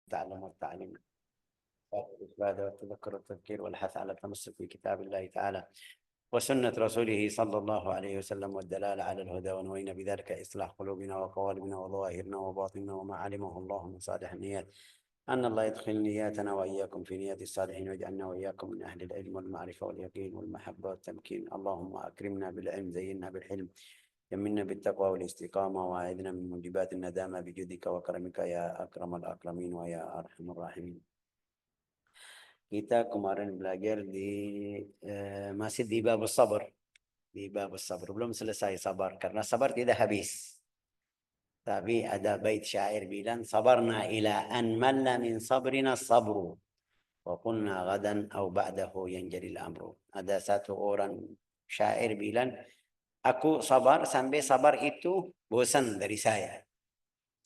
التعلم والتعليم والإفادة والتذكر والتذكير والحث على التمسك بكتاب الله تعالى وسنة رسوله صلى الله عليه وسلم والدلالة على الهدى، ونوينا بذلك إصلاح قلوبنا وقوالبنا وظواهرنا وباطننا وما علمه الله من صالح النيات. أن الله يدخل نياتنا وإياكم في نيات الصالحين، واجعلنا وإياكم من أهل العلم والمعرفة واليقين والمحبة والتمكين. اللهم أكرمنا بالعلم، زينا بالحلم، يمنا بالتقوى والاستقامة، وأعذنا من موجبات الندامة بجودك وكرمك يا أكرم الأكرمين ويا أرحم الراحمين. Kita kemarin belajar masih di bab sabar. Di bab sabar belum selesai sabar karena sabar tidak habis. Tapi ada bait syair bilang sabarna ila an malla min sabrina sabru wa qulna gadan aw ba'dahu yanjali al-amru. Ada satu orang syair bilang, aku sabar sampai sabar itu bosan dari saya.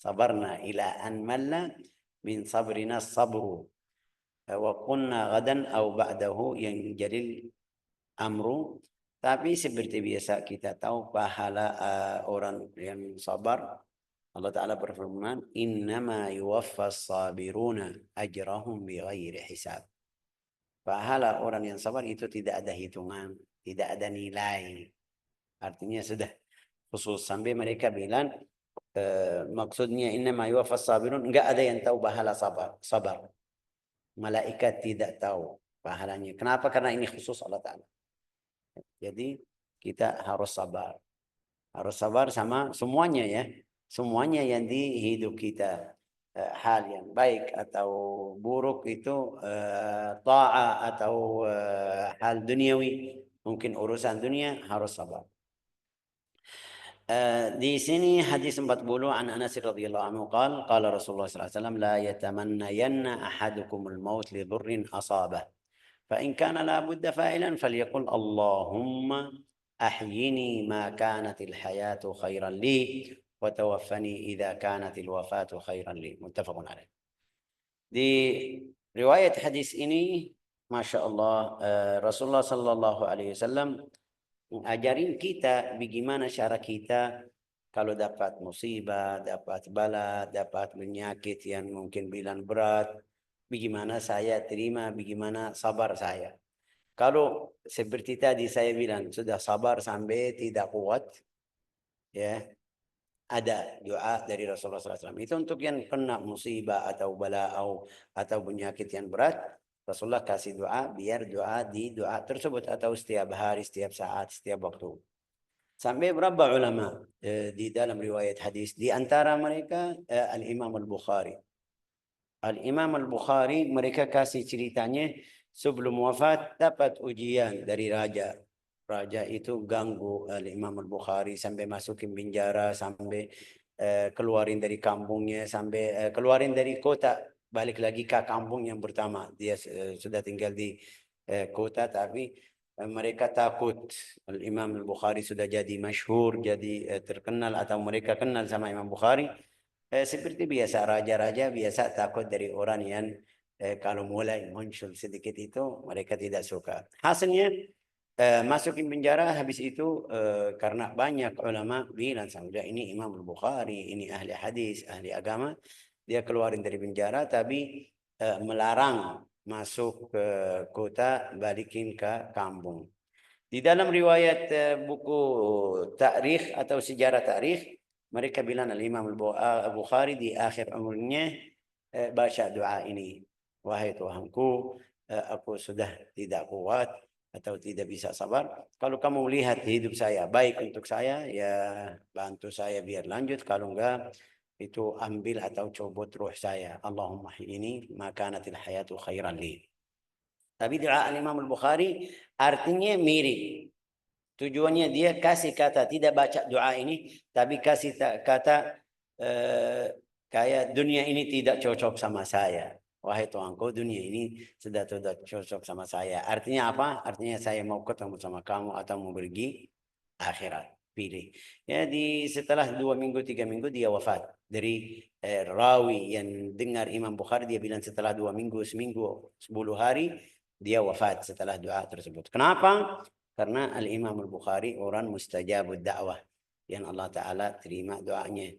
Sabarna ila an malla min sabrina sabru wa qulna gadan aw ba'dahu yanjali al-amru. Tapi seperti biasa kita tahu pahala orang yang sabar, Allah Ta'ala berfirman, innama yuwaffas sabiruna ajrahum bighairi hisab. Pahala orang yang sabar itu tidak ada hitungan, tidak ada nilai. Artinya sudah khusus sampai mereka bilang maksudnya innama yuwaffas sabirun, enggak ada yang tahu pahala sabar. Malaikat tidak tahu pahalanya. Kenapa? Karena ini khusus Allah Ta'ala. Jadi kita harus sabar. Harus sabar sama semuanya ya. Semuanya yang di hidup kita. Hal yang baik atau buruk itu ta'a atau hal duniawi. Mungkin urusan dunia harus sabar. Di sini hadis 40 an Anas radhiyallahu anhu qala Rasulullah sallallahu alaihi wasallam la yatamannayanna ahadukumul maut li dhurrin asabah. فإن كان لا بد فاعلا فليقل اللهم أحيني ما كانت الحياة خيرا لي وتوفني إذا كانت الوفاة خيرا لي. متفق عليه. Di riwayat hadis ini, Masya Allah, Rasulullah Sallallahu Alaihi Wasallam mengajarin kita bagaimana cara kita kalau dapat musibah, dapat bala, dapat penyakit yang mungkin bilang berat, bagaimana saya terima, bagaimana sabar saya. Kalau seperti tadi saya bilang, sudah sabar sampai tidak kuat, ya, ada doa dari Rasulullah SAW. Itu untuk yang kena musibah atau bala atau penyakit yang berat, Rasulullah kasih doa, biar doa di doa tersebut atau setiap hari, setiap saat, setiap waktu. Sampai berapa ulama di dalam riwayat hadis, di antara mereka Al-Imam Al-Bukhari. Al-Imam Al-Bukhari mereka kasih ceritanya sebelum wafat dapat ujian dari raja. Raja itu ganggu Al-Imam Al-Bukhari sampai masukin penjara, sampai keluarin dari kampungnya, sampai keluarin dari kota, balik lagi ke kampung yang pertama. Dia sudah tinggal di kota tapi mereka takut. Al-Imam Al-Bukhari sudah jadi masyhur, jadi terkenal atau mereka kenal sama Imam Bukhari. Seperti biasa raja-raja biasa takut dari orang yang kalau mulai muncul sedikit itu mereka tidak suka. Hasilnya masukin penjara, habis itu karena banyak ulama bilang sudah ini Imam Al-Bukhari, ini ahli hadis, ahli agama, dia keluarin dari penjara tapi melarang masuk ke kota, balikin ke kampung. Di dalam riwayat buku tarikh atau sejarah tarikh, mereka bilang Al-Imam Al-Bukhari di akhir umurnya baca doa ini. Wahai Tuhanku, aku sudah tidak kuat atau tidak bisa sabar. Kalau kamu lihat hidup saya baik untuk saya, ya bantu saya biar lanjut. Kalau enggak, itu ambil atau cobot ruh saya. Allahumma ini makanatil hayatu khairan li. Tapi doa Al-Imam Al-Bukhari artinya mirip. Tujuannya dia kasih kata, tidak baca doa ini, tapi kasih kata kayak dunia ini tidak cocok sama saya. Wahai Tuhanku, dunia ini sudah tidak cocok sama saya. Artinya apa? Artinya saya mau ketemu sama kamu atau mau pergi akhirat. Pilih. Ya, setelah 2 minggu, 3 minggu dia wafat. Dari rawi yang dengar Imam Bukhari, dia bilang setelah 2 minggu, seminggu, 10 hari, dia wafat setelah doa tersebut. Kenapa? Karena Al-Imam Al-Bukhari orang mustajabud da'wah yang Allah Ta'ala terima doanya.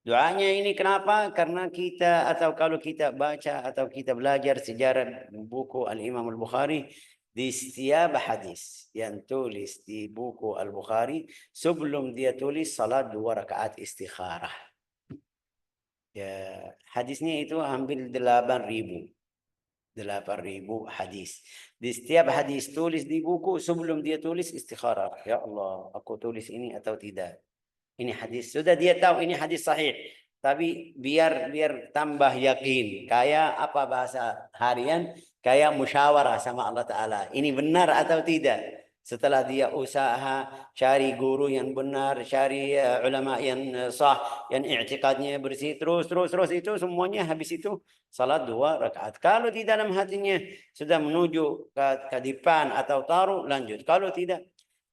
Doanya ini kenapa? Karena kita atau kalau kita baca atau kita belajar sejarah buku Al-Imam Al-Bukhari, di setiap hadis yang tulis di buku Al-Bukhari, sebelum dia tulis salat 2 rakaat istikharah. Ya, hadisnya itu hampir 8.000 hadis. Di setiap hadis tulis di buku sebelum dia tulis istikharah. Ya Allah, aku tulis ini atau tidak? Ini hadis sudah dia tahu ini hadis sahih, tapi biar tambah yakin, kayak apa bahasa harian, kayak musyawarah sama Allah Ta'ala, ini benar atau tidak. Setelah dia usaha cari guru yang benar, cari ulama yang sah, yang i'tiqadnya bersih, terus itu semuanya, habis itu salat 2 rakaat. Kalau di dalam hatinya sudah menuju ke depan atau taruh, lanjut. Kalau tidak,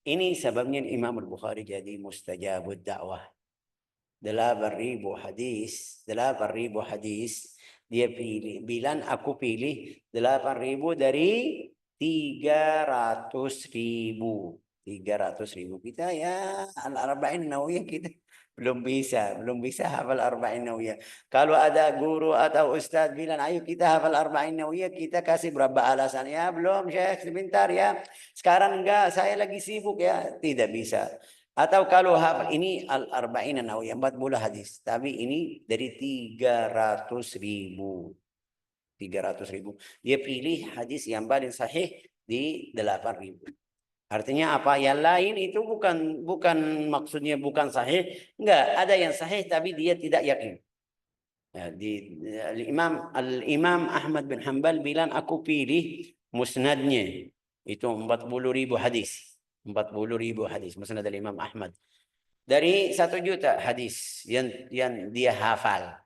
ini sebabnya Imam Al-Bukhari jadi mustajabud dakwah. 8.000 hadis. Dia pilih. Bilang aku pilih 8.000 dari 300.000. 300.000 kita ya Al-Arba'in Nawawiyah kita belum bisa hafal Arba'in Nawawiyah. Kalau ada guru atau ustaz bilang ayo kita hafal Arba'in Nawawiyah, kita kasih berapa alasan, ya belum Syekh, sebentar ya, sekarang enggak, saya lagi sibuk ya, tidak bisa. Atau kalau hafal ini Al-Arba'in Nawawiyah 40 hadis, tapi ini dari 300.000. 300.000. Dia pilih hadis yang paling sahih di 8.000. Artinya apa? Yang lain itu bukan maksudnya bukan sahih, enggak, ada yang sahih tapi dia tidak yakin. Ya, Al-Imam Ahmad bin Hanbal bilang aku pilih musnadnya itu 40.000 hadis. 40.000 hadis musnad al-Imam Ahmad. Dari 1 juta hadis yang dia hafal.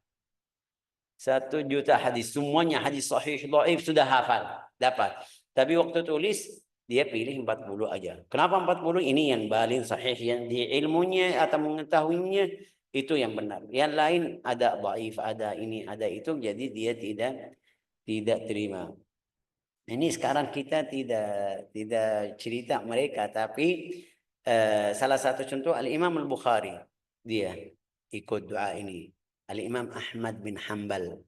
1 juta hadis, semuanya hadis sahih, dhaif sudah hafal, dapat. Tapi waktu tulis dia pilih 40 aja. Kenapa 40? Ini yang paling sahih, yang di ilmunya atau mengetahuinya itu yang benar. Yang lain ada dhaif, ada ini, ada itu, jadi dia tidak terima. Ini sekarang kita tidak cerita mereka, tapi salah satu contoh Al-Imam Al-Bukhari, dia ikut doa ini. Al-Imam Ahmad bin Hanbal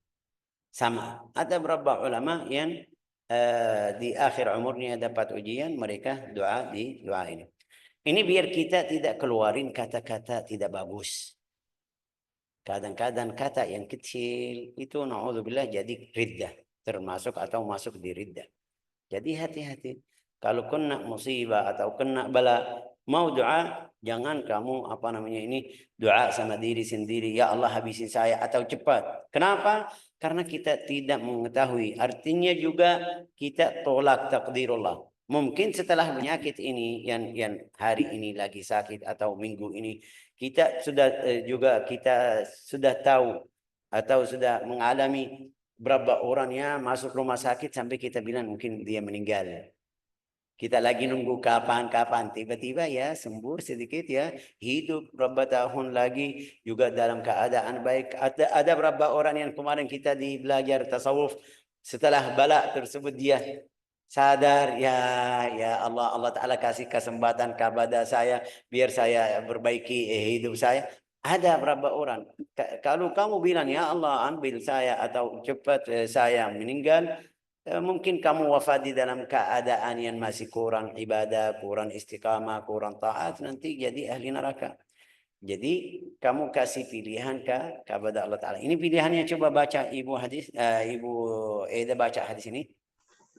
sama. Ada beberapa ulama yang di akhir umurnya dapat ujian, mereka doa di doa ini. Ini biar kita tidak keluarin kata-kata tidak bagus. Kadang-kadang kata yang kecil itu na'udzubillah jadi riddah, termasuk atau masuk di riddah. Jadi hati-hati. Kalau kena musibah atau kena bala, mau doa, jangan kamu doa sama diri sendiri, ya Allah habisin saya atau cepat. Kenapa? Karena kita tidak mengetahui. Artinya juga kita tolak takdirullah. Mungkin setelah penyakit ini yang hari ini lagi sakit atau minggu ini, kita sudah tahu atau sudah mengalami berapa orangnya masuk rumah sakit sampai kita bilang mungkin dia meninggal. Kita lagi nunggu kapan, tiba-tiba ya sembuh sedikit ya, hidup berapa tahun lagi juga dalam keadaan baik. Ada berapa orang yang kemarin kita di belajar tasawuf, setelah bala tersebut dia sadar, ya Allah Ta'ala kasih kesempatan kepada saya biar saya perbaiki hidup saya. Ada berapa orang? Kalau kamu bilang ya Allah ambil saya atau cepat saya meninggal, mungkin kamu wafat di dalam keadaan yang masih kurang ibadah, kurang istiqamah, kurang taat, nanti jadi ahli neraka. Jadi kamu kasih pilihan kepada Allah Ta'ala. Ini pilihannya, coba baca Ibu Eda baca hadis ini.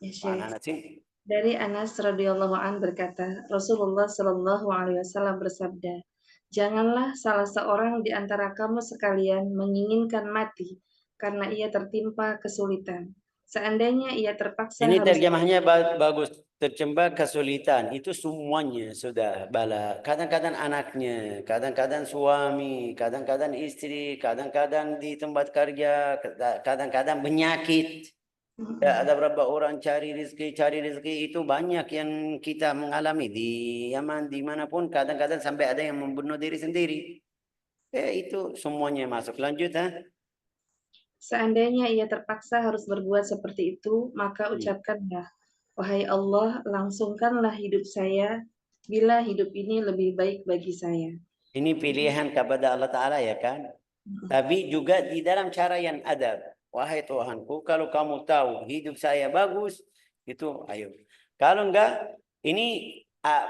Ya, Syekh. Dari Anas radhiyallahu an berkata, Rasulullah shallallahu alaihi wasallam bersabda, janganlah salah seorang di antara kamu sekalian menginginkan mati karena ia tertimpa kesulitan. Seandainya ia terpaksa ini harus... terjemahnya bagus, terjemah kesulitan itu semuanya sudah bala. Kadang-kadang anaknya, kadang-kadang suami, kadang-kadang istri, kadang-kadang di tempat kerja, kadang-kadang penyakit. Ya, ada berapa orang cari rezeki itu banyak yang kita mengalami di Yaman, dimanapun. Kadang-kadang sampai ada yang membunuh diri sendiri. Itu semuanya masuk. Lanjut, ha? Seandainya ia terpaksa harus berbuat seperti itu, maka ucapkanlah, wahai Allah, langsungkanlah hidup saya, bila hidup ini lebih baik bagi saya. Ini pilihan kepada Allah Ta'ala ya kan? Tapi juga di dalam cara yang adab. Wahai Tuhanku, kalau kamu tahu hidup saya bagus, itu ayo. Kalau enggak, ini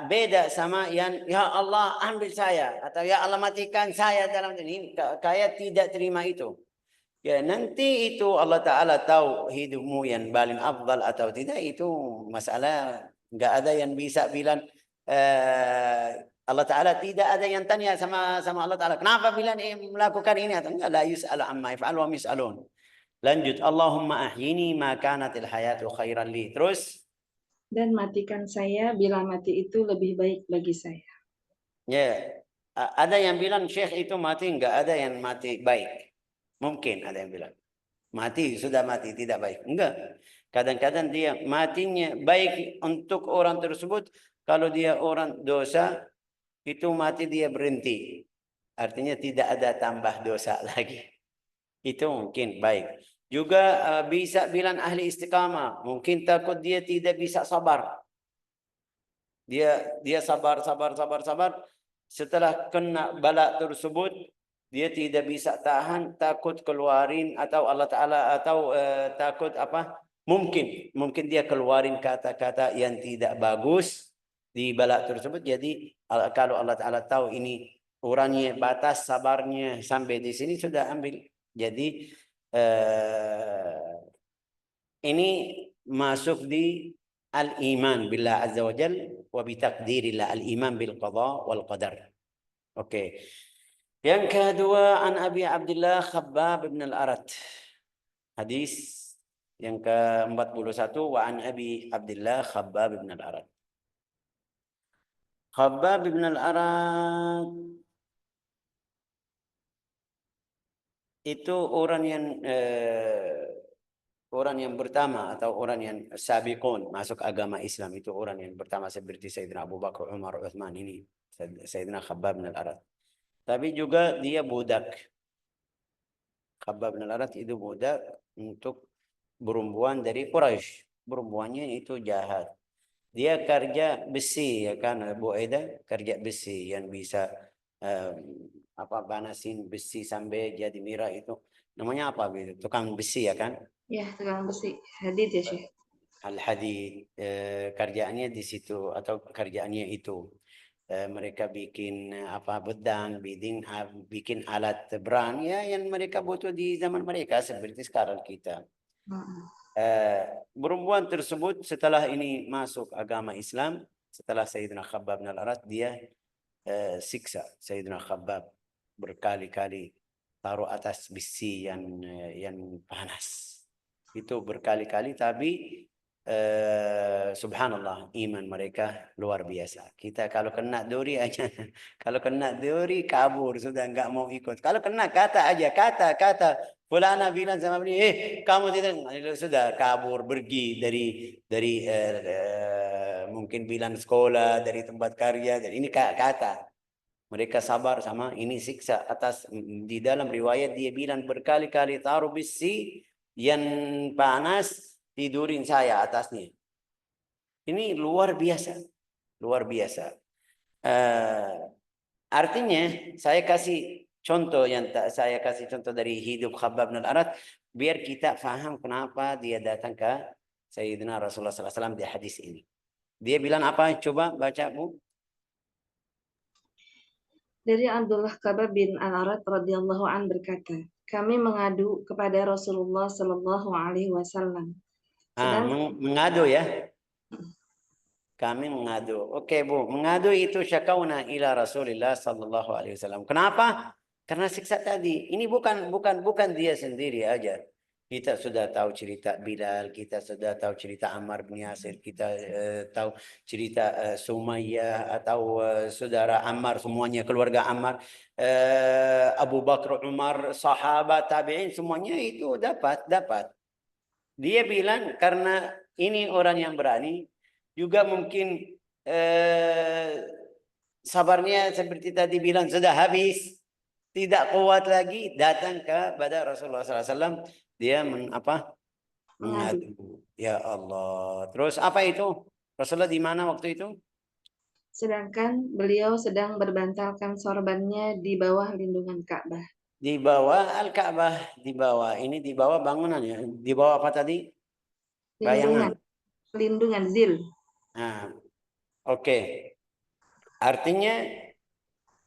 beda sama yang ya Allah ambil saya atau ya Allah matikan saya dalam ini. Kayak tidak terima itu. Ya nanti itu Allah Ta'ala tahu hidupmu yang paling afdal atau tidak, itu masalah. Enggak ada yang bisa bilang Allah Ta'ala, tidak ada yang tanya sama Allah Ta'ala kenapa bilang melakukan ini atau enggak. La yus'al amma yaf'al wa mis'alun. Lanjut, Allahumma ahyini ma kanatil hayatu khairan li. Terus, dan matikan saya bila mati itu lebih baik bagi saya. ya, ada yang bilang Syekh itu mati, enggak ada yang mati baik. Mungkin ada yang bilang mati sudah mati tidak baik. Enggak. Kadang-kadang dia matinya baik untuk orang tersebut. Kalau dia orang dosa, itu mati dia berhenti. Artinya tidak ada tambah dosa lagi. Itu mungkin baik. Juga bisa bilang ahli istiqamah. Mungkin takut dia tidak bisa sabar. Dia sabar. Setelah kena bala tersebut, dia tidak bisa tahan, takut keluarin atau Allah Ta'ala atau takut apa? Mungkin dia keluarin kata-kata yang tidak bagus di bala tersebut. Jadi kalau Allah Ta'ala tahu ini orangnya batas sabarnya sampai di sini, sudah ambil. Jadi ini masuk di al-iman billah azza wa jal wa bi taqdirillah, al-iman bil qada wal qadar. Oke. Yang kedua, an Abi Abdullah Khabbab bin al-Arat. Hadis yang ke-41, wa an Abi Abdullah Khabbab bin al-Arat. Khabbab bin al-Arat itu orang yang pertama atau orang yang sabiqun masuk agama Islam, itu orang yang pertama seperti Sayyidina Abu Bakar, Umar, Uthman, ini Sayyidina Khabbab bin al-Arat. Tapi juga dia budak. Khabbab bin al-Arat itu budak untuk perempuan dari Quraisy. Perempuannya itu jahat. Dia kerja besi, ya kan, Bu Eda, kerja besi yang bisa panasin besi sampai jadi merah itu. Namanya apa gitu? Tukang besi, ya kan? Ya, tukang besi. Hadid ya, Syekh. Al-hadid, kerjaannya di situ atau kerjaannya itu. Mereka bikin bedang, bikin alat berang ya yang mereka butuh di zaman mereka seperti sekarang kita. Perempuan tersebut setelah ini masuk agama Islam, setelah Sayyidina Khabbab bin al-Arat, dia siksa Sayyidina Khabbab berkali-kali, taruh atas besi yang panas itu berkali-kali. Tapi subhanallah, iman mereka luar biasa. Kita kalau kena duri aja, kalau kena duri kabur sudah, nggak mau ikut. Kalau kena kata aja, kata fulana bilang sama beliau, kamu tidak, sudah kabur, pergi dari mungkin bilang sekolah, dari tempat karya. Dan ini kata mereka sabar sama ini siksa atas. Di dalam riwayat dia bilang berkali-kali, taruh besi yang panas, tidurin saya atasnya. Ini luar biasa, luar biasa. Artinya saya kasih contoh dari hidup Khabbab bin al-Arat biar kita faham kenapa dia datang ke Sayyidina Rasulullah SAW di hadis ini. Dia bilang apa? Coba baca, Bu. Dari Abdullah Khabbab bin al-Arat radhiyallahu an berkata, kami mengadu kepada Rasulullah Shallallahu Alaihi Wasallam. Mengadu ya. Kami mengadu. Oke, Bu. Mengadu itu syakauna ila Rasulillah sallallahu alaihi wasallam. Kenapa? Karena siksa tadi. Ini bukan dia sendiri aja. Kita sudah tahu cerita Bilal, kita sudah tahu cerita Ammar bin Yasir, kita tahu cerita Sumayyah atau saudara Ammar, semuanya keluarga Ammar, Abu Bakar, Umar, sahabat, tabi'in, semuanya itu dapat. Dia bilang karena ini orang yang berani, juga mungkin sabarnya seperti tadi bilang sudah habis, tidak kuat lagi, datang kepada Rasulullah SAW. Dia mengadu. Ya Allah. Terus apa itu? Rasulullah di mana waktu itu? Sedangkan beliau sedang berbantalkan sorbannya di bawah lindungan Ka'bah. Di bawah Al-Ka'bah, di bawah ini, di bawah bangunannya, di bawah apa tadi? Bayangan. Lindungan, zil. Nah, oke. Artinya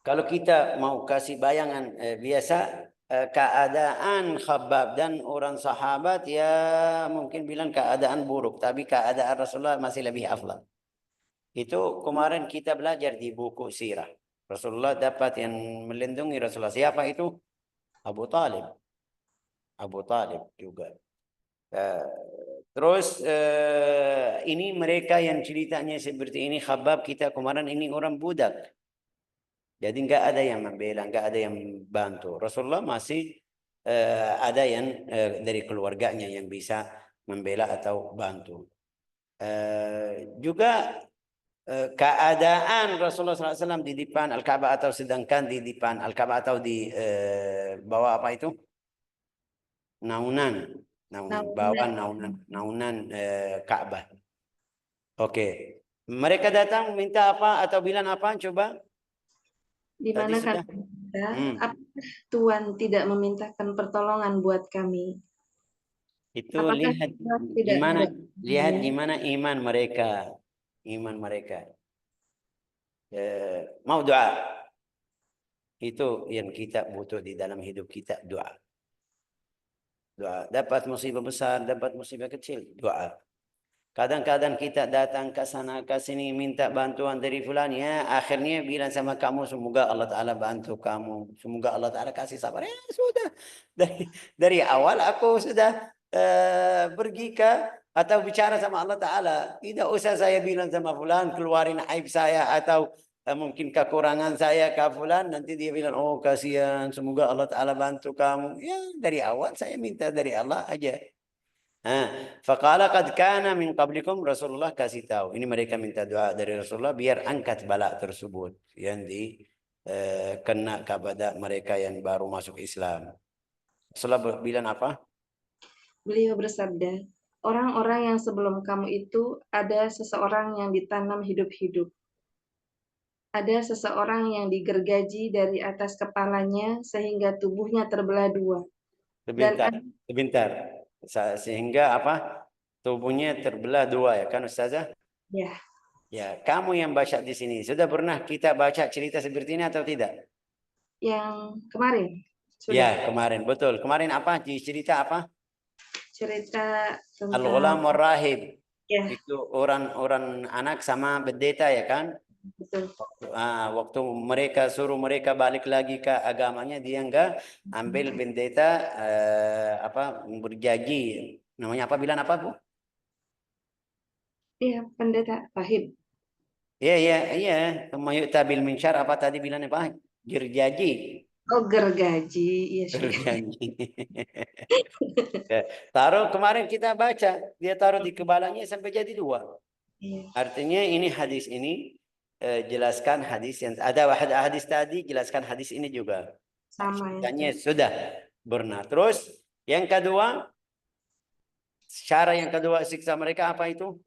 kalau kita mau kasih bayangan biasa keadaan Khabbab dan orang sahabat ya mungkin bilang keadaan buruk, tapi keadaan Rasulullah masih lebih afdal. Itu kemarin kita belajar di buku sirah. Rasulullah dapat yang melindungi Rasulullah. Siapa itu? Abu Talib. Abu Talib juga. Terus ini mereka yang ceritanya seperti ini Khabbab kita kemarin ini orang budak. Jadi enggak ada yang membela, enggak ada yang bantu. Rasulullah masih ada yang dari keluarganya yang bisa membela atau bantu. Juga keadaan Rasulullah SAW di depan Al-Ka'bah atau sedangkan di depan Al-Ka'bah atau di bawah apa itu? Naunan. Bawah naunan Ka'bah. Oke. Mereka datang minta apa atau bilang apa? Coba. Di mana kan apakah Tuhan tidak memintakan pertolongan buat kami? Itu lihat gimana iman mereka. Iman mereka. Mau doa. Itu yang kita butuh di dalam hidup kita, doa. Doa. Dapat musibah besar, dapat musibah kecil, doa. Kadang-kadang kita datang ke sana ke sini minta bantuan dari fulan ya, akhirnya bilang sama kamu semoga Allah Taala bantu kamu, semoga Allah Taala kasih sabar. Ya sudah. Dari awal aku sudah pergi ke atau bicara sama Allah Taala. Tidak usah saya bilang sama fulan keluarin aib saya atau mungkin kekurangan saya ke fulan, nanti dia bilang oh kasihan, semoga Allah Taala bantu kamu. Ya dari awal saya minta dari Allah aja. Faqala qad kana min qablikum, Rasulullah kasih tahu. Ini mereka minta doa dari Rasulullah biar angkat bala tersebut yang kena kepada mereka yang baru masuk Islam. Rasulullah bilang apa? Beliau bersabda, orang-orang yang sebelum kamu itu ada seseorang yang ditanam hidup-hidup. Ada seseorang yang digergaji dari atas kepalanya sehingga tubuhnya terbelah dua. Sebentar. Sehingga apa? Tubuhnya terbelah dua ya kan Ustazah? Ya. Ya, kamu yang baca di sini sudah pernah kita baca cerita seperti ini atau tidak? Yang kemarin. Sudah. Ya, kemarin betul. Kemarin apa? Cerita apa? Cerita tentang Al-Ghulam War-Rahib. Ya. Itu orang anak sama pendeta ya kan? Betul. Waktu mereka suruh mereka balik lagi ke agamanya, dia enggak ambil pendeta berjanji. Namanya apa bilang apa Bu? Iya, pendeta rahib. Iya. Mayu'ta bil minsyar apa tadi bilang apa? Gergaji. Oh, gergaji. Iya, gergaji. Taruh kemarin kita baca, dia taruh di kepalanya sampai jadi dua. Iya. Artinya ini hadis ini jelaskan hadis yang ada hadis tadi, jelaskan hadis ini juga. Sama ya. Sudah benar. Terus yang kedua, cara yang kedua siksa mereka apa itu?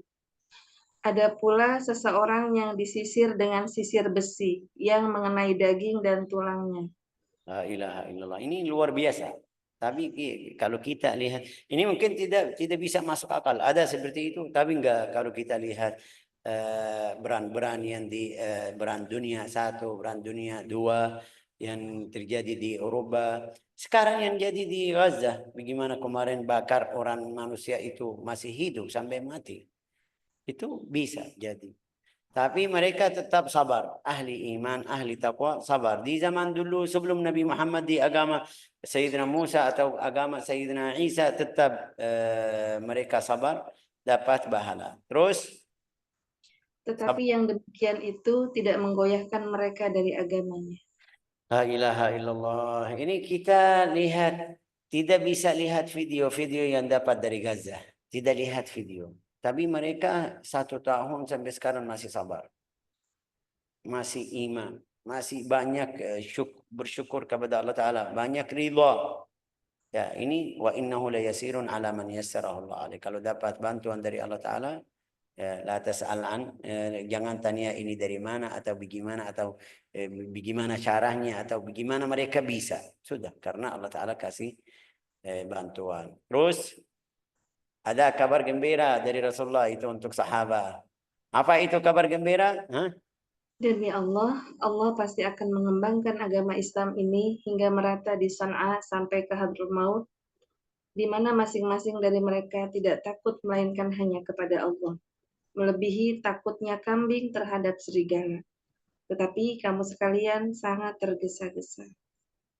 Ada pula seseorang yang disisir dengan sisir besi yang mengenai daging dan tulangnya. La ilaha illallah. Ini luar biasa. Tapi kalau kita lihat, ini mungkin tidak bisa masuk akal. Ada seperti itu, tapi enggak kalau kita lihat beran-beran yang di beran dunia 1, beran dunia 2 yang terjadi di Eropa. Sekarang yang jadi di Gaza, bagaimana kemarin bakar orang manusia itu masih hidup sampai mati. Itu bisa jadi. Tapi mereka tetap sabar. Ahli iman, ahli taqwa, sabar. Di zaman dulu sebelum Nabi Muhammad di agama Sayyidina Musa atau agama Sayyidina Isa tetap mereka sabar, dapat pahala. Terus? Tetapi yang demikian itu tidak menggoyahkan mereka dari agamanya. La ilaha illallah. Ini kita lihat, tidak bisa lihat video-video yang dapat dari Gaza. Tidak lihat video. Tapi mereka 1 tahun sampai sekarang masih sabar. Masih iman. Masih banyak bersyukur kepada Allah Ta'ala. Banyak ridha. Ya, ini wa innahu la yasirun ala man yassarahu Allah alaih. Kalau dapat bantuan dari Allah Ta'ala, La tas'al jangan tanya ini dari mana atau bagaimana atau bagaimana caranya atau bagaimana mereka bisa. Sudah, karena Allah Ta'ala kasih bantuan. Terus ada kabar gembira dari Rasulullah itu untuk sahabat. Apa itu kabar gembira? Demi Allah, Allah pasti akan mengembangkan agama Islam ini hingga merata di San'a sampai ke Hadramaut, di mana masing-masing dari mereka tidak takut melainkan hanya kepada Allah, melebihi takutnya kambing terhadap serigala. Tetapi kamu sekalian sangat tergesa-gesa.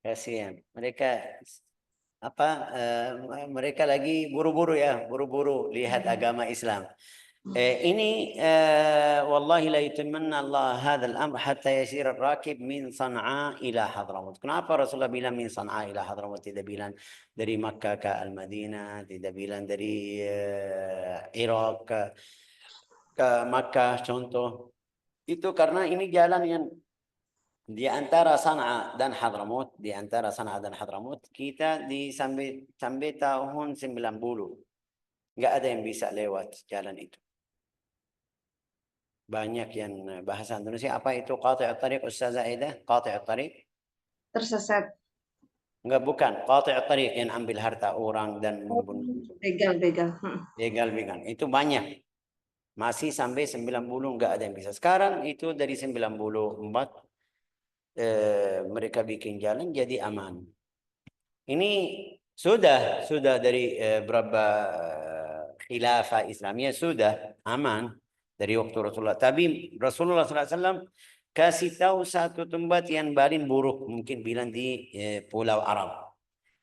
Kasihan. Mereka lagi buru-buru ya, buru-buru lihat agama Islam. ini والله لا يتمنى الله هذا الأمر حتى يسير الراكب من صنعاء إلى حضرموت. Kenapa Rasulullah bilang min San'a ila Hadramut, tidak bilang dari Makkah ke Al-Madinah, tidak bilang dari Irak ke Makkah contoh. Itu karena ini jalan yang di antara San'a dan Hadramut, kita sampai tahun 90 nggak ada yang bisa lewat jalan itu. Banyak yang bahasa Indonesia apa itu qati' at-tariq, Ustaz Aidah? Qati' at-tariq? Tersesat. Enggak, bukan. Qati' at-tariq yang ambil harta orang dan membunuh. Begal. Begal. Itu banyak. Masih sampai 90 enggak ada yang bisa. Sekarang itu dari 94 mereka bikin jalan jadi aman. Ini sudah dari berapa khilafah Islamiyah sudah aman dari waktu Rasulullah. Tapi Rasulullah SAW kasih tahu satu tempat yang paling buruk, mungkin bilang di Pulau Arab.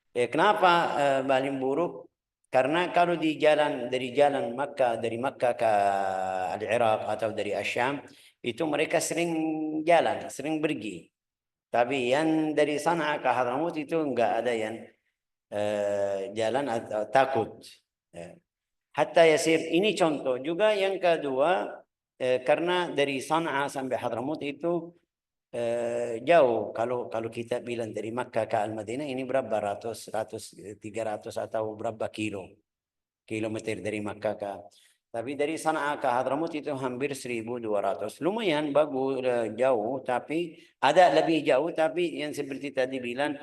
Kenapa paling buruk? Karena kalau di jalan dari Makkah ke Al-Iraq atau dari Asyam, itu mereka sering jalan, sering pergi. Tapi yang dari San'a ke Hadramut itu enggak ada yang jalan atau takut. Hatta yasir, ini contoh. Juga yang kedua, karena dari San'a sampai Hadramut itu jauh. Kalau kita bilang dari Makkah ke Al-Madinah ini berapa ratus, 300 atau berapa kilometer dari Makkah ke. Tapi dari San'a ke Hadramut itu hampir 1.200. Lumayan bagus, jauh, tapi ada lebih jauh, tapi yang seperti tadi bilang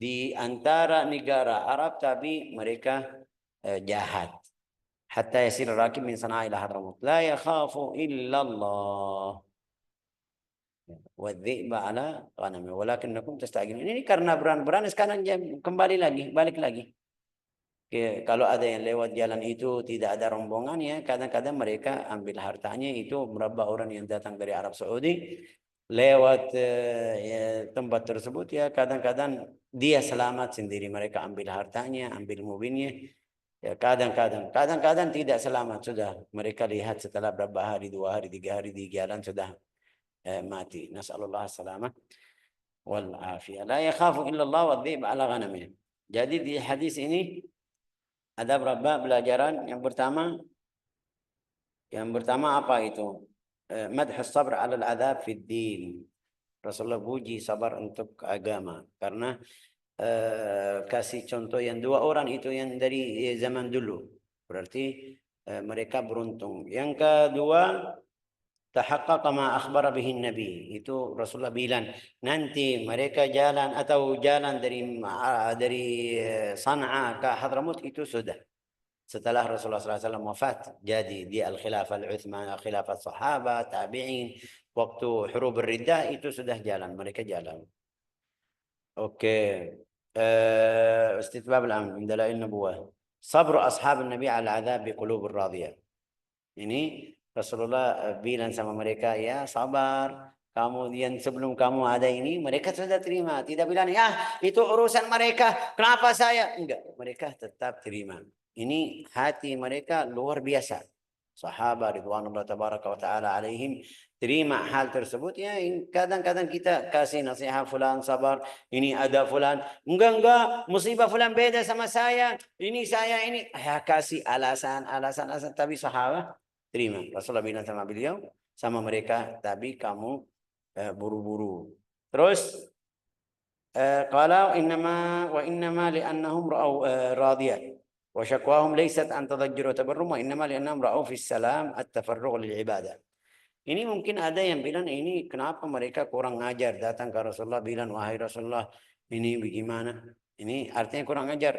di antara negara Arab, tapi mereka jahat. Hatta yasir rakib min San'a ila Hadramut la yakhafu illa Allah wadhi'ba ala ghanami walakinnakum tasta'jilun. Ini karena beran sekarang balik lagi. Kalau ada yang lewat jalan itu tidak ada rombongan ya, kadang-kadang mereka ambil hartanya. Itu berapa orang yang datang dari Arab Saudi lewat tempat tersebut ya, kadang-kadang dia selamat sendiri, mereka ambil hartanya, ambil mobilnya. Ya, kadang-kadang tidak selamat, sudah mereka lihat setelah berapa hari, 2 hari, 3 hari di jalan sudah mati. Nasallallahu salamah wal afiyah. La yakhafu illallah wa dhi'b ala ghanamih. Jadi di hadis ini ada berapa pelajaran? Yang pertama apa itu? Madhus sabr ala al-adab fid din. Rasulullah puji sabar untuk agama, karena kasih contoh yang 2 orang itu yang dari zaman dulu, berarti mereka beruntung. Yang kedua, tahaqqaqa ma akhbara bihi Nabi. Itu Rasulullah bilang nanti mereka jalan dari San'a ke Hadramut itu sudah setelah Rasulullah SAW wafat. Jadi di al-khilafah al-Uthman, khilafah sahabat, tabi'in, waktu hurub ar-riddah itu sudah jalan, mereka jalan. Oke. استتباب الأمر من دلائل النبوة صبر أصحاب النبي على العذاب بقلوب الراضية. Ini Rasulullah bilang sama mereka, ya sabar, kamu yang sebelum kamu ada ini mereka sudah terima, tidak bilang ya itu urusan mereka, kenapa saya, enggak, mereka tetap terima. Ini hati mereka luar biasa. Sahabat ridwanullah tabaraka wa ta'ala alaihim terima hal tersebut. Ya, kadang-kadang kita kasih nasihat, fulan sabar, ini ada fulan, enggak, musibah fulan beda sama saya, ini saya ini, ya kasih alasan, tapi sahabat terima. Rasulullah bilang sama mereka, tapi kamu buru-buru. Terus qala innama li'annahum ra'aw radiyah. وشكواهم ليست عن تضجر وتبرم وإنما لأنهم رأوا في السلام التفرغ للعبادة. Ini mungkin ada yang bilang ini kenapa mereka kurang ajar, datang ke Rasulullah bilang wahai Rasulullah ini bagaimana? Ini artinya kurang ajar,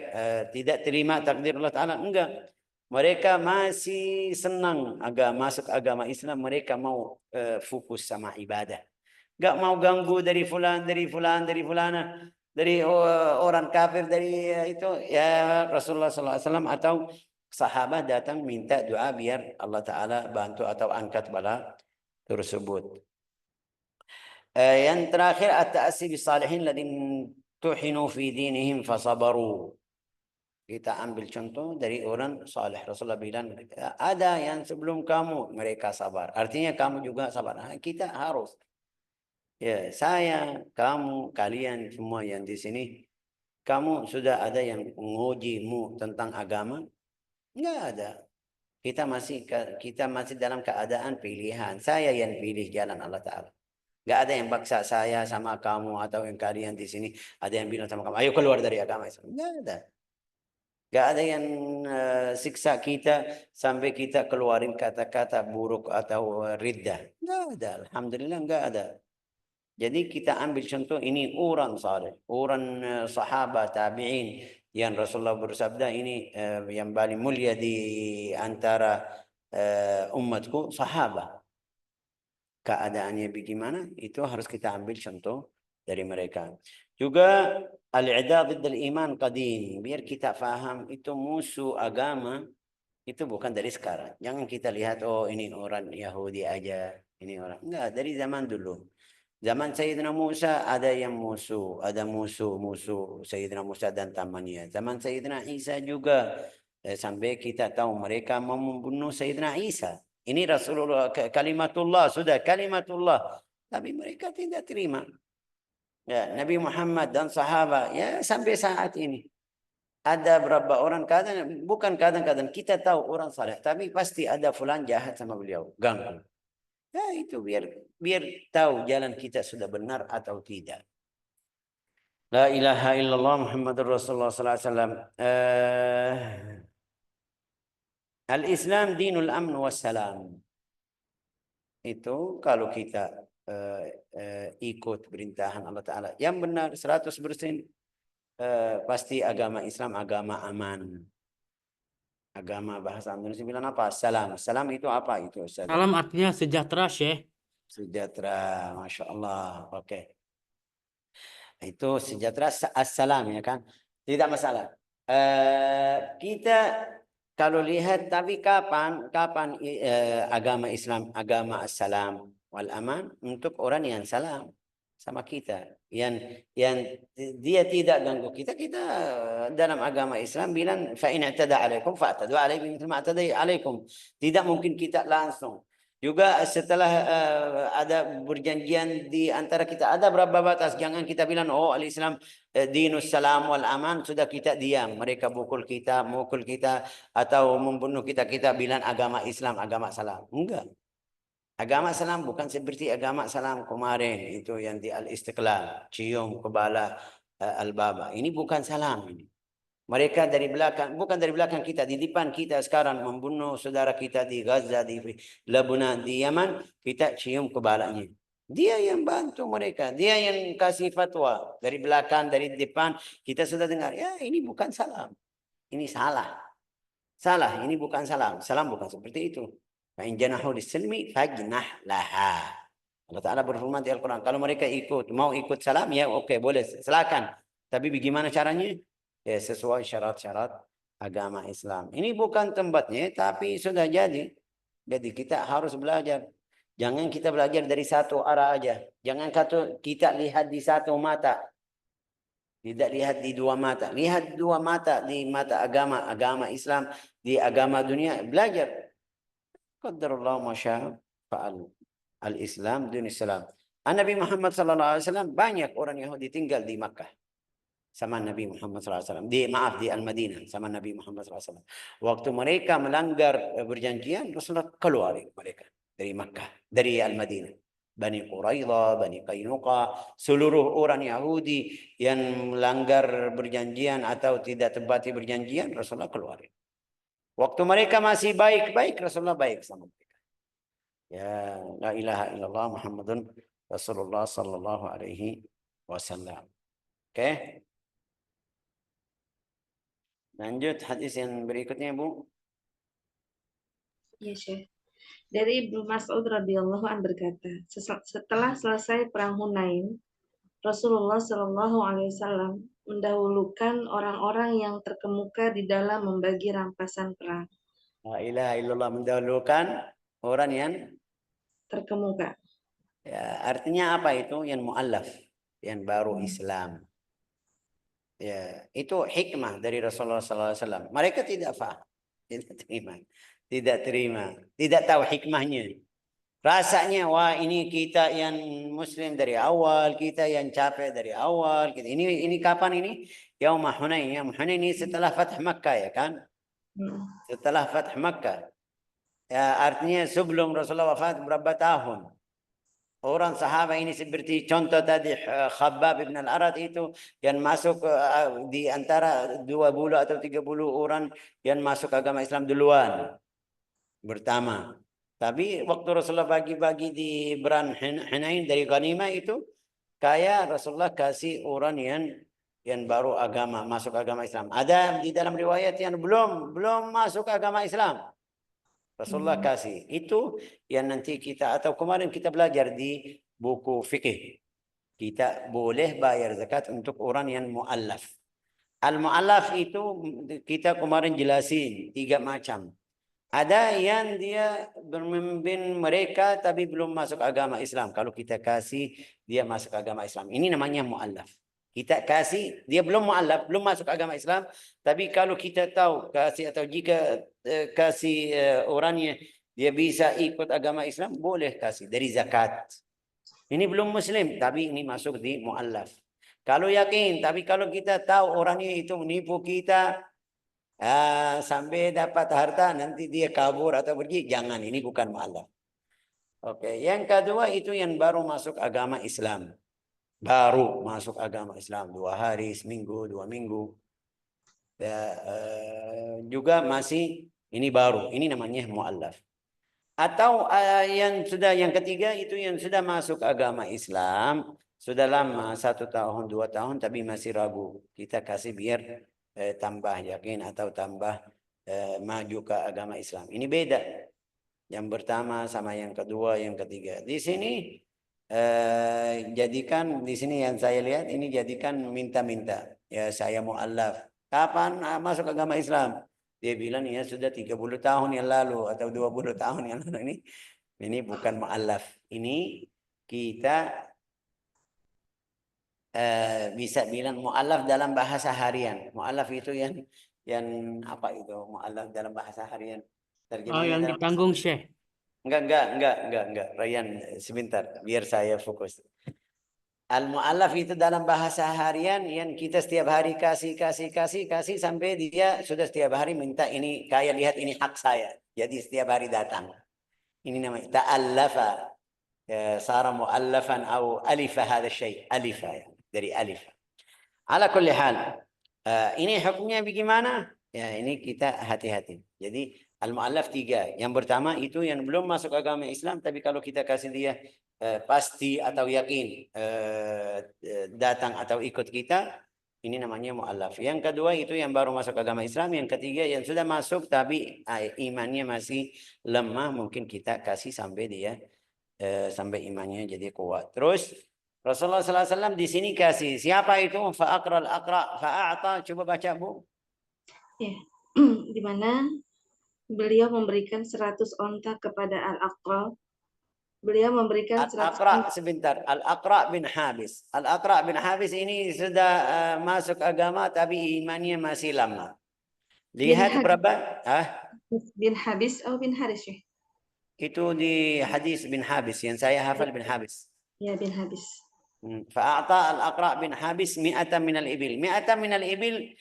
tidak terima takdir Allah Ta'ala. Enggak. Mereka masih senang masuk agama Islam, mereka mau fokus sama ibadah. Enggak mau ganggu dari fulan, dari fulana, dari orang kafir, dari itu ya Rasulullah SAW atau sahabat datang minta doa biar Allah Ta'ala bantu atau angkat bala tersebut. Yang terakhir at-ta'assi bisalihin ladin tuhinu fi dinihim fasabaru. Kita ambil contoh dari orang saleh. Rasulullah bilang ada yang sebelum kamu mereka sabar. Artinya kamu juga sabar. Kita harus. Ya, saya, kamu, kalian semua yang di sini, kamu sudah ada yang mengujimu tentang agama? Enggak ada. Kita masih dalam keadaan pilihan. Saya yang pilih jalan Allah Ta'ala. Enggak ada yang paksa saya sama kamu atau yang kalian di sini. Ada yang bilang sama kamu, ayo keluar dari agama Islam. Enggak ada. Enggak ada yang siksa kita sampai kita keluarin kata-kata buruk atau riddah. Enggak ada. Alhamdulillah enggak ada. Jadi kita ambil contoh ini orang saleh, orang sahabat tabi'in yang Rasulullah bersabda ini yang paling mulia di antara umatku sahabat. Keadaannya bagaimana itu harus kita ambil contoh dari mereka. Juga al-i'dad ضد iman qadim, biar kita faham itu musuh agama itu bukan dari sekarang. Jangan kita lihat oh ini orang Yahudi aja, ini orang enggak, dari zaman dulu. Zaman Sayyidina Musa ada yang musuh, ada musuh Sayyidina Musa dan temannya. Zaman Sayyidina Isa juga sampai kita tahu mereka mau membunuh Sayyidina Isa. Ini Rasulullah kalimatullah, sudah kalimatullah. Tapi mereka tidak terima. Ya, Nabi Muhammad dan sahabat ya sampai saat ini. Ada berapa orang kadang-kadang kita tahu orang saleh, tapi pasti ada fulan jahat sama beliau, ganggu. Ya itu biar tahu jalan kita sudah benar atau tidak. La ilaha illallah Muhammadur Rasulullah sallallahu alaihi wasallam. Al-Islam dinul amn wassalam. Itu kalau kita ikut perintahan Allah Ta'ala yang benar 100%, pasti agama Islam agama aman. Agama bahasa Indonesia bilang apa? Salam. Salam itu apa itu? Salam artinya sejahtera, Syekh. Sejahtera, Masya Allah. Oke. Itu sejahtera, assalam ya kan? Tidak masalah. Kita kalau lihat, tapi kapan agama Islam, agama assalam wal aman untuk orang yang salam sama kita, yang dia tidak ganggu kita dalam agama Islam bilang fa in i'tada alaikum fa'tadu alaihi bimithli ma i'tada alaikum. Tidak mungkin kita langsung. Juga setelah ada perjanjian di antara kita, ada berapa batas. Jangan kita bilang oh al-Islam dinus salam wal aman, sudah kita diam. Mereka mukul kita atau membunuh kita bilang agama Islam agama salam. Enggak. Agama salam bukan seperti agama salam kemarin itu yang di Al-Istiqlal, cium kepala Al-Baba. Ini bukan salam ini. Mereka dari belakang, bukan dari belakang kita, di depan kita sekarang membunuh saudara kita di Gaza, di Lebanon, di Yaman, kita cium kepalanya. Dia yang bantu mereka, dia yang kasih fatwa. Dari belakang, dari depan, kita sudah dengar, ya ini bukan salam. Ini salah. Salah, ini bukan salam. Salam bukan seperti itu. Fa'in janahu lis-silmi fajnah laha. Allah Ta'ala berfirman di Al-Quran, kalau mereka mau ikut salam, ya oke, boleh, silakan. Tapi bagaimana caranya? Ya sesuai syarat-syarat agama Islam. Ini bukan tempatnya, tapi sudah jadi. Jadi kita harus belajar. Jangan kita belajar dari satu arah aja. Jangan kita lihat di satu mata. Tidak lihat di dua mata. Lihat dua mata, di mata agama Islam, di agama dunia. Belajar. Qadarullah masya fa'al. Al-Islam dunia Islam. Nabi Muhammad SAW banyak orang Yahudi tinggal di Makkah. Sama Nabi Muhammad SAW. Di Al-Madinah sama Nabi Muhammad SAW. Waktu mereka melanggar perjanjian, Rasulullah keluar mereka dari Makkah, dari Al-Madinah. Bani Quraidah, Bani Qainuqa, seluruh orang Yahudi yang melanggar berjanjian atau tidak tepati berjanjian, Rasulullah keluarin. Waktu mereka masih baik-baik, Rasulullah baik sama mereka. Ya, la ilaha illallah Muhammadun Rasulullah sallallahu alaihi wasallam. Oke. Lanjut hadis yang berikutnya, Bu. Ya, Syekh. Dari Ibnu Mas'ud radhiyallahu an berkata, setelah selesai perang Hunain, Rasulullah Shallallahu alaihi wasallam mendahulukan orang-orang yang terkemuka di dalam membagi rampasan perang. La ilaha illallah, mendahulukan orang yang Terkemuka. ya, artinya apa itu? Yang mu'allaf, yang baru Islam. Ya, itu hikmah dari Rasulullah SAW. Mereka tidak faham, tidak terima, tidak tahu hikmahnya. Rasanya, wah ini kita yang Muslim dari awal, kita yang capek dari awal. Ini kapan ini? Yaum Hunain. Yaum Hunain ini setelah Fath Makkah, ya kan? Setelah Fath Makkah. Ya, artinya sebelum Rasulullah wafat berapa tahun? Orang sahabat ini seperti contoh tadi Khabbab ibn al-Arat itu yang masuk di antara 20 atau 30 orang yang masuk agama Islam duluan. Pertama. Tapi waktu Rasulullah bagi-bagi di Beran Hunain dari ghanimah itu, kayak Rasulullah kasih orang yang baru masuk agama Islam. Ada di dalam riwayat yang belum masuk agama Islam. Rasulullah kasih. Itu yang nanti kita, atau kemarin kita belajar di buku fikih. Kita boleh bayar zakat untuk orang yang mu'allaf. Al-mu'allaf itu kita kemarin jelasin 3 macam. Ada yang dia memimpin mereka tapi belum masuk agama Islam. Kalau kita kasih dia masuk agama Islam, ini namanya mu'allaf. Kita kasih, dia belum mu'allaf, belum masuk agama Islam. Tapi kalau kita tahu kasih, atau jika kasih orangnya dia bisa ikut agama Islam, boleh kasih dari zakat. Ini belum Muslim, tapi ini masuk di mu'allaf. Kalau yakin, tapi kalau kita tahu orangnya itu menipu kita, sampai dapat harta, nanti dia kabur atau pergi, jangan, ini bukan mu'allaf. Oke, yang kedua itu yang baru masuk agama Islam. Baru masuk agama Islam 2 hari, seminggu, 2 minggu. Juga masih ini baru, ini namanya mu'allaf. Atau yang ketiga itu yang sudah masuk agama Islam, sudah lama 1 tahun, 2 tahun, tapi masih ragu. Kita kasih biar tambah yakin atau tambah maju ke agama Islam. Ini beda. Yang pertama sama yang kedua, yang ketiga. Di sini jadikan, di sini yang saya lihat ini jadikan minta-minta. Ya, saya mu'allaf. Kapan masuk agama Islam? Dia bilang ya sudah 30 tahun yang lalu atau 20 tahun yang lalu. Ini bukan mu'allaf. Ini kita bisa bilang mu'allaf dalam bahasa harian. Mu'allaf itu yang apa itu? Mu'allaf dalam bahasa harian. Yang ditanggung, Syekh. Enggak. Ryan, sebentar, biar saya fokus. Al-mu'allaf itu dalam bahasa harian yang kita setiap hari kasih sampai dia sudah setiap hari minta, ini kayak lihat ini hak saya. Jadi setiap hari datang. Ini namanya ta'allafa. Sara mu'allafan atau alifa hadha syai. Alifa ya. Dari alif. Ala kulli hal. Ini hukumnya bagaimana? Ya, ini kita hati-hati. Jadi al-mu'allaf 3. Yang pertama itu yang belum masuk agama Islam, tapi kalau kita kasih dia pasti atau yakin datang atau ikut kita, ini namanya mu'allaf. Yang kedua itu yang baru masuk agama Islam. Yang ketiga yang sudah masuk tapi imannya masih lemah, mungkin kita kasih sampai dia sampai imannya jadi kuat. Terus Rasulullah SAW di sini kasih siapa itu? Fa'aqra al-aqra fa'a'ta. Coba baca, Bu. Ya, di mana beliau memberikan 100 onta kepada Al-Aqra. Beliau memberikan 100 Al-Aqra, sebentar. Al-Aqra bin Habis. Al-Aqra bin Habis ini sudah masuk agama tapi imannya masih lama. Lihat berapa? Bin Habis atau bin Haris ya? Itu di hadis bin Habis yang saya hafal, bin Habis. Ya, bin Habis. Fa'ata al-Aqra bin Habis mi'atan minal ibil. Mi'atan minal ibil,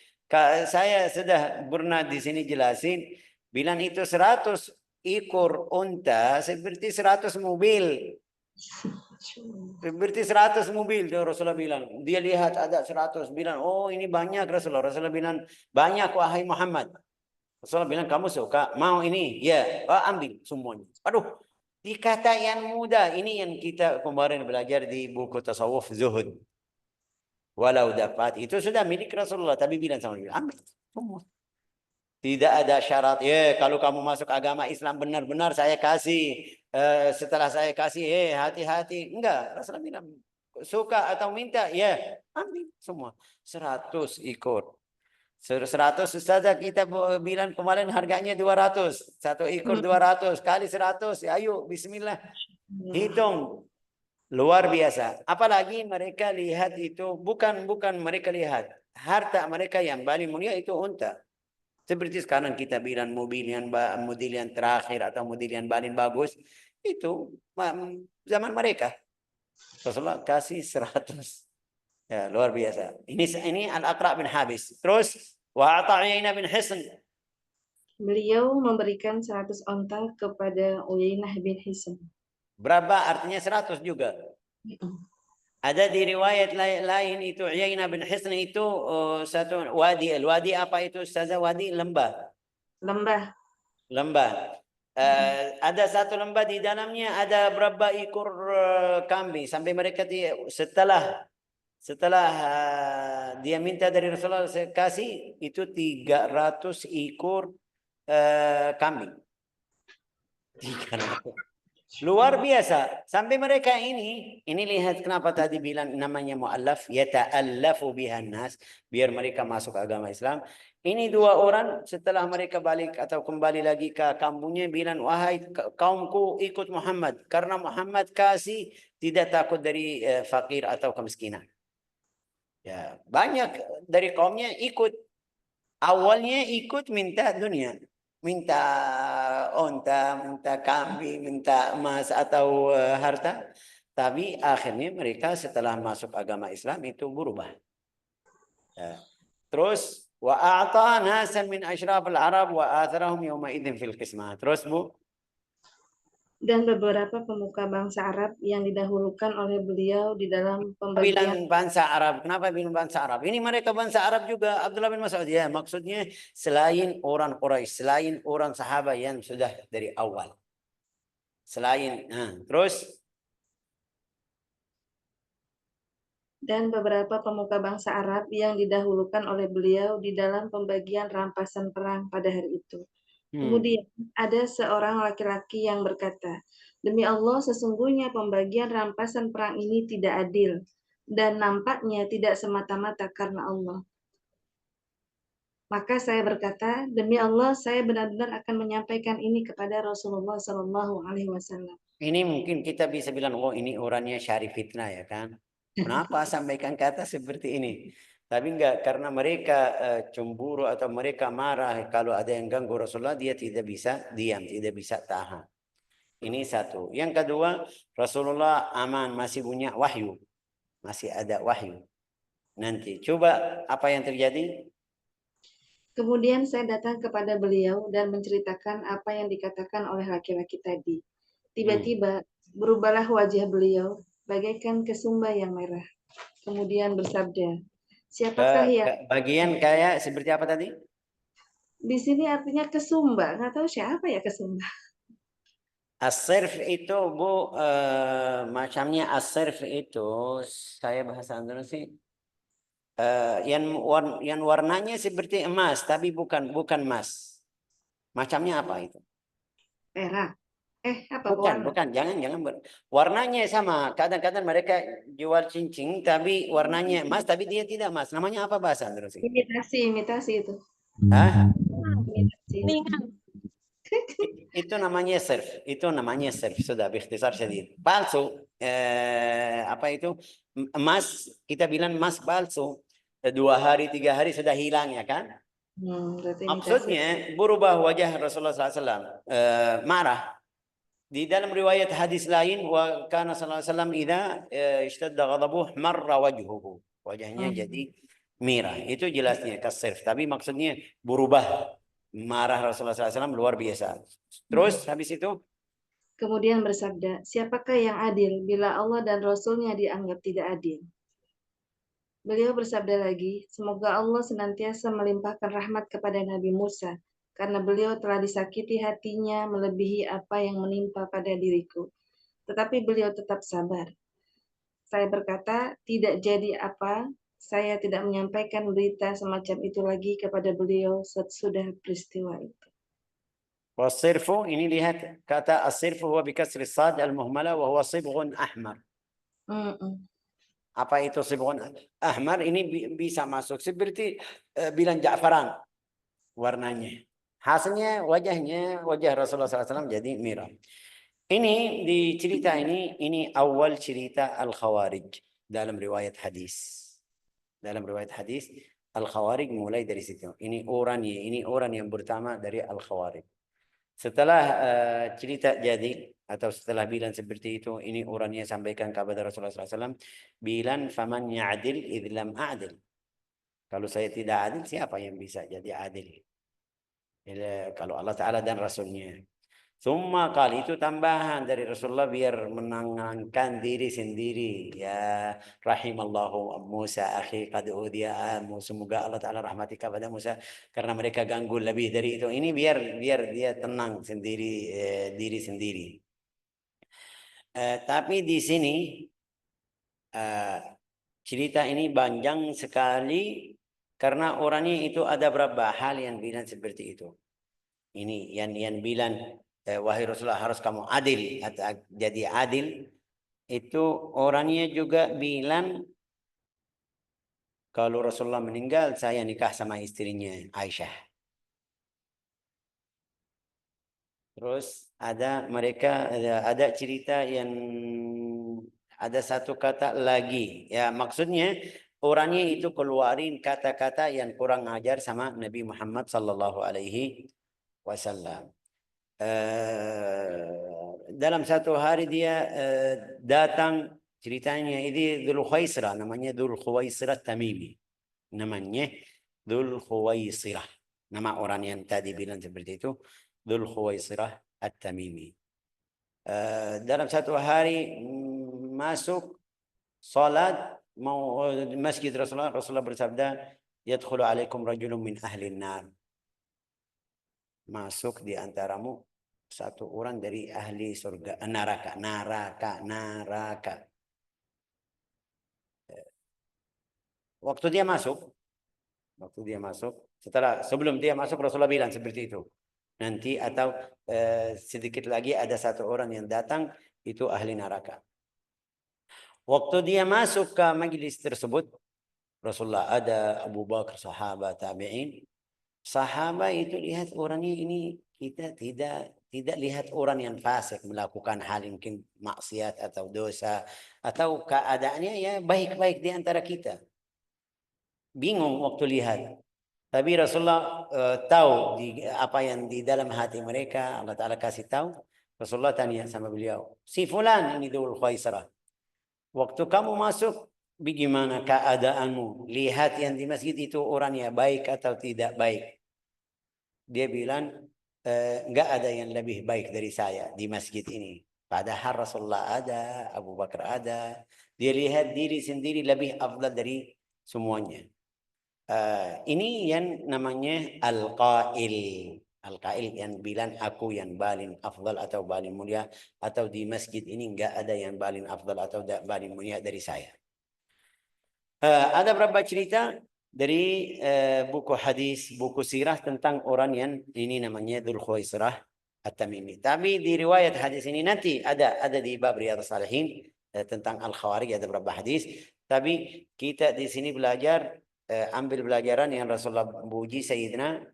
saya sudah pernah di sini jelasin, bilang itu 100 ekor unta seperti 100 mobil. Berarti 100 mobil tuh Rasulullah bilang. Dia lihat ada 100, bilang, oh ini banyak Rasulullah. Rasulullah bilang, banyak wahai Muhammad. Rasulullah bilang, kamu suka? Mau ini? Ya, ambil semuanya. Aduh, dikata yang mudah. Ini yang kita kemarin belajar di buku tasawuf Zuhud. Walau dapat. Itu sudah milik Rasulullah. Tapi bilang sama dia, ambil semua. Tidak ada syarat. Kalau kamu masuk agama Islam benar-benar saya kasih. Setelah saya kasih, hati-hati. Enggak. Rasulullah bilang, suka atau minta, ya ambil semua. 100 ekor. 100 saja kita bilang kemarin harganya 200. 1 ekor 200 kali 100. Ayo bismillah. Hitung. Luar biasa. Apalagi mereka lihat itu bukan mereka lihat. Harta mereka yang paling mulia itu unta. Seperti sekarang kita bilang mobil yang terakhir atau mobil yang paling bagus. Itu zaman mereka. Rasulullah kasih 100. Ya, luar biasa. Ini Al-Aqra' bin Habis. Terus wa Uyainah bin Hisn. Beliau memberikan 100 onta kepada Uyainah bin Hisn. Berapa artinya 100 juga. Ada di riwayat lain itu Uyainah bin Hisn itu satu wadi. Wadi apa itu? Ustazah, wadi lembah. Lembah. Ada satu lembah di dalamnya ada berapa ekor kambing sampai mereka setelah dia minta dari Rasulullah kasih itu 300 ekor kambing. 300. Luar biasa. Sampai mereka ini lihat kenapa tadi bilang namanya mu'allaf, yata'allafu bihan nas, biar mereka masuk agama Islam. Ini 2 orang setelah mereka balik atau kembali lagi ke kampungnya bilang, wahai kaumku ikut Muhammad karena Muhammad kasih, tidak takut dari fakir atau kemiskinan. Ya, banyak dari kaumnya ikut. Awalnya ikut minta dunia. Minta onta, minta kambing, minta emas atau harta. Tapi akhirnya mereka setelah masuk agama Islam itu berubah. Ya. Terus wa a'ta nasan min asyrafil Arab wa atharahum yawma idzin fil qismah. Terus Bu. Dan beberapa pemuka bangsa Arab yang didahulukan oleh beliau di dalam pembagian. Bilang bangsa Arab. Kenapa bilang bangsa Arab? Ini mereka bangsa Arab juga. Abdullah bin Mas'ud. Ya, maksudnya selain orang Quraisy, selain orang sahabat yang sudah dari awal. Selain, terus. Dan beberapa pemuka bangsa Arab yang didahulukan oleh beliau di dalam pembagian rampasan perang pada hari itu. Kemudian ada seorang laki-laki yang berkata, demi Allah sesungguhnya pembagian rampasan perang ini tidak adil dan nampaknya tidak semata-mata karena Allah. Maka saya berkata, demi Allah saya benar-benar akan menyampaikan ini kepada Rasulullah SAW. Ini mungkin kita bisa bilang, oh ini orangnya syarif fitnah ya kan. Kenapa sampaikan kata seperti ini? Tapi enggak, karena mereka cemburu atau mereka marah kalau ada yang ganggu Rasulullah, dia tidak bisa diam, tidak bisa tahan. Ini satu. Yang kedua, Rasulullah aman, masih punya wahyu. Masih ada wahyu. Nanti, coba apa yang terjadi? Kemudian saya datang kepada beliau dan menceritakan apa yang dikatakan oleh laki-laki tadi. Tiba-tiba berubahlah wajah beliau bagaikan kesumba yang merah. Kemudian bersabda, siapakah yang... Bagian kayak seperti apa tadi? Di sini artinya kesumba. Nggak tahu siapa ya kesumba. As-sirf itu Bu, macamnya as-sirf itu saya bahasa Indonesia yang warnanya seperti emas tapi bukan emas. Macamnya apa itu? Perak. Apa bukan, warna? bukan, jangan warnanya sama. Kadang-kadang mereka jual cincin tapi warnanya emas tapi dia tidak emas. Namanya apa bahasa Indonesia? Imitasi itu. Hah? Imitasi. Itu namanya surf. Itu namanya surf. Sudah bikhtisar syadid. Palsu. Apa itu? Emas, kita bilang emas palsu. 2 hari, 3 hari sudah hilang ya kan? Maksudnya berubah wajah Rasulullah SAW. Marah. Di dalam riwayat hadis lain, wa kana sallallahu alaihi wasallam idza ishtadda ghadabuhu marra wajhuhu. Wajahnya jadi merah. Itu jelasnya kasirf. Tapi maksudnya berubah. Marah Rasulullah SAW luar biasa. Terus habis itu Kemudian bersabda, siapakah yang adil bila Allah dan Rasul-Nya dianggap tidak adil? Beliau bersabda lagi, semoga Allah senantiasa melimpahkan rahmat kepada Nabi Musa, karena beliau telah disakiti hatinya melebihi apa yang menimpa pada diriku. Tetapi beliau tetap sabar. Saya berkata, tidak jadi apa, saya tidak menyampaikan berita semacam itu lagi kepada beliau sesudah peristiwa itu. والصرف ini lihat kata الصرف هو بكسر الصاد المهملة وهو صبغ أحمر. Apa itu صبغ أحمر? Ini bisa masuk seperti bilang Ja'faran warnanya. Hasilnya wajah Rasulullah SAW jadi merah. Ini di cerita ini awal cerita Al-Khawarij dalam riwayat hadis. Dalam riwayat hadis Al-Khawarij mulai dari situ. Ini orang yang pertama dari Al-Khawarij. Setelah cerita jadi atau setelah bilang seperti itu, ini orangnya sampaikan kepada Rasulullah SAW, bilang faman ya'adil idh lam a'adil. Kalau saya tidak adil, siapa yang bisa jadi adil? Kalau Allah Ta'ala dan Rasulnya. Semua kali itu tambahan dari Rasulullah biar menangkan diri sendiri. Ya rahimallahu Musa akhi qad udiya. Semoga Allah Ta'ala rahmati kepada Musa karena mereka ganggu lebih dari itu. Ini biar dia tenang sendiri diri sendiri. Tapi di sini cerita ini panjang sekali karena orangnya itu ada beberapa hal yang bilang seperti itu. Ini yang bilang wahai Rasulullah harus kamu adil atau jadi adil, itu orangnya juga bilang kalau Rasulullah meninggal saya nikah sama istrinya Aisyah. Terus ada cerita yang ada satu kata lagi, ya maksudnya orangnya itu keluarin kata-kata yang kurang ajar sama Nabi Muhammad sallallahu alaihi wasallam. Dalam satu hari dia datang, ceritanya ini Dzul Khuwaisirah, namanya Dzul Khuwaisirah Tamimi. Namanya Dzul Khuwaisirah. Nama orang yang tadi bilang seperti itu, Dzul Khuwaisirah At-Tamimi. Dalam satu hari masuk salat mau masjid Rasulullah bersabda, "Yadkhulu alaikum rajulun min ahli an-nar." Masuk di antaramu satu orang dari ahli surga, neraka. Waktu dia masuk, sebelum dia masuk Rasulullah bilang seperti itu. Nanti atau sedikit lagi ada satu orang yang datang itu ahli neraka. Waktu dia masuk ke majlis tersebut, Rasulullah ada, Abu Bakar, sahabat, tabi'in. Sahabat itu lihat orangnya ini, kita tidak lihat orang yang fasik melakukan hal yang mungkin maksiat atau dosa atau keadaannya ya baik-baik di antara kita. Bingung waktu lihat. Tapi Rasulullah tahu apa yang di dalam hati mereka. Allah Ta'ala kasih tahu. Rasulullah tanya sama beliau, si fulan ini Dzul Khuwaisirah, waktu kamu masuk bagaimana keadaanmu? Lihat yang di masjid itu orangnya baik atau tidak baik? Dia bilang, enggak ada yang lebih baik dari saya di masjid ini. Padahal Rasulullah ada, Abu Bakar ada. Dia lihat diri sendiri lebih afdal dari semuanya. Ini yang namanya Al-Qail. Al-Qail yang bilang aku yang paling afdal atau paling mulia, atau di masjid ini enggak ada yang paling afdal atau paling mulia dari saya. Ada beberapa cerita dari buku hadis, buku sirah tentang orang yang ini namanya Dzul Khuwaisirah At-Tamimi. Tapi di riwayat hadis ini nanti ada di bab Riyadhus Shalihin tentang Al-Khawarij ada beberapa hadis. Tapi kita di sini belajar ambil pelajaran yang Rasulullah puji Sayyidina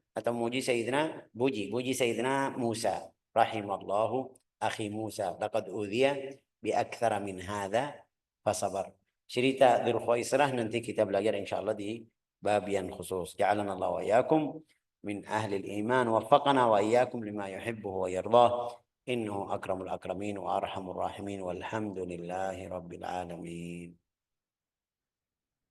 Musa rahimallahu akhi Musa laqad udhiya bi aktsara min hadza fasabar. Cerita Dzul Khuwaisirah nanti kita belajar insyaallah di bab yang khusus. Ja'alana Allah wa iyyakum min ahli al-iman waffaqana wa iyyakum lima yuhibbu wa yardah. Innahu akramul akramin wa arhamur rahimin walhamdulillahi rabbil alamin.